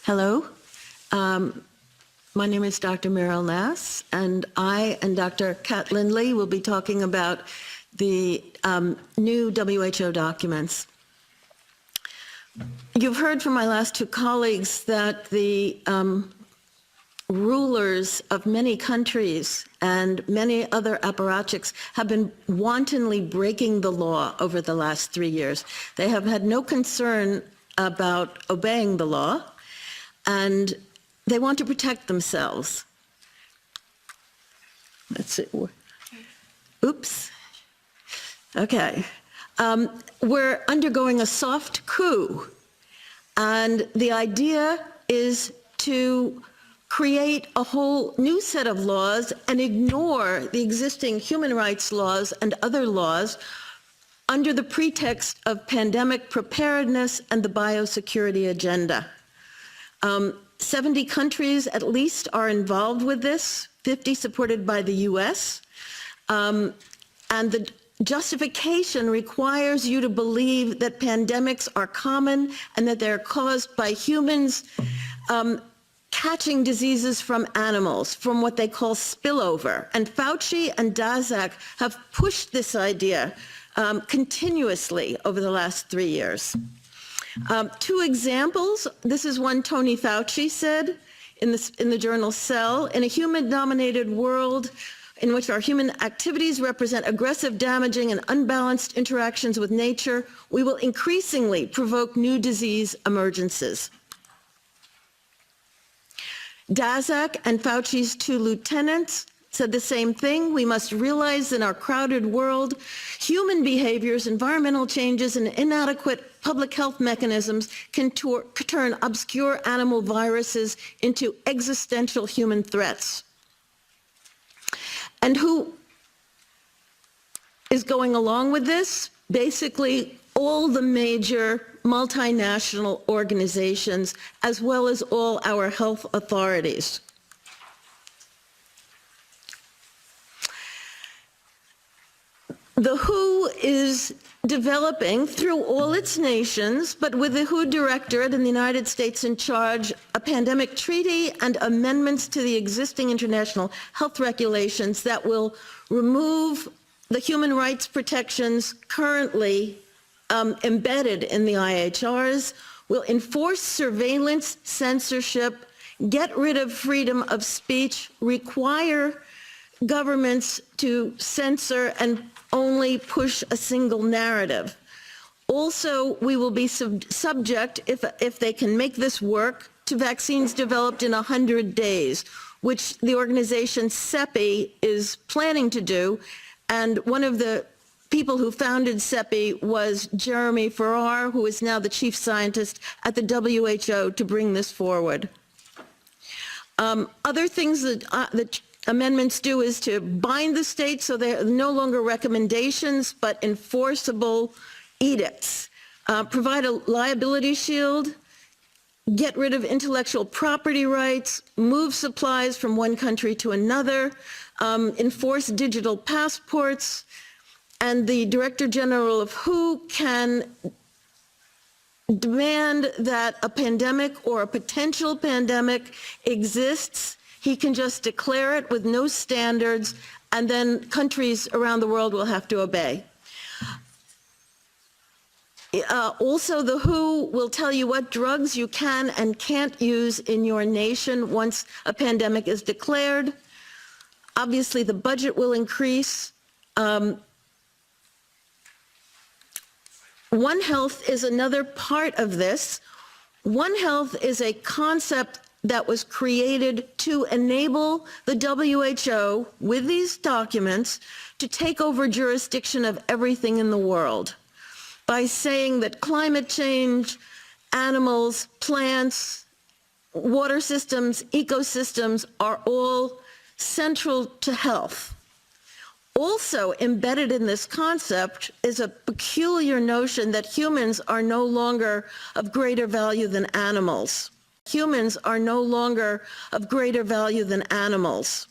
Hello. My name is Dr. Meryl Nass, and I and Dr. Kat Lindley will be talking about the new WHO documents. You've heard from my last two colleagues that the rulers of many countries and many other apparatchiks have been wantonly breaking the law over the last 3 years. They have had no concern about obeying the law, and they want to protect themselves. Let's see. Oops. Okay. We're undergoing a soft coup, and the idea is to create a whole new set of laws and ignore the existing human rights laws and other laws under the pretext of pandemic preparedness and the biosecurity agenda. 70 countries at least are involved with this, 50 supported by the US. And the justification requires you to believe that pandemics are common and that they're caused by humans catching diseases from animals, from what they call spillover. And Fauci and Daszak have pushed this idea continuously over the last 3 years. Two examples. This is one Tony Fauci said in the journal Cell. In a human-dominated world in which our human activities represent aggressive, damaging, and unbalanced interactions with nature, we will increasingly provoke new disease emergences. Daszak and Fauci's two lieutenants said the same thing. We must realize in our crowded world, human behaviors, environmental changes, and inadequate public health mechanisms can turn obscure animal viruses into existential human threats. And who is going along with this? Basically, all the major multinational organizations, as well as all our health authorities. The WHO is developing through all its nations, but with the WHO Directorate in the United States in charge, a pandemic treaty and amendments to the existing international health regulations that will remove the human rights protections currently embedded in the IHRs, will enforce surveillance, censorship, get rid of freedom of speech, require governments to censor and only push a single narrative. Also, we will be subject, if they can make this work, to vaccines developed in 100 days, which the organization CEPI is planning to do. And one of the people who founded CEPI was Jeremy Farrar, who is now the chief scientist at the WHO, to bring this forward. Other things that amendments do is to bind the states so they're no longer recommendations but enforceable edicts, provide a liability shield, get rid of intellectual property rights, move supplies from one country to another, enforce digital passports, and the Director General of WHO can demand that a pandemic or a potential pandemic exists. He can just declare it with no standards, and then countries around the world will have to obey. Also, the WHO will tell you what drugs you can and can't use in your nation once a pandemic is declared. Obviously, the budget will increase. One Health is another part of this. One Health is a concept that was created to enable the WHO, with these documents, to take over jurisdiction of everything in the world by saying that climate change, animals, plants, water systems, ecosystems are all central to health. Also embedded in this concept is a peculiar notion that humans are no longer of greater value than animals. Humans are no longer of greater value than animals.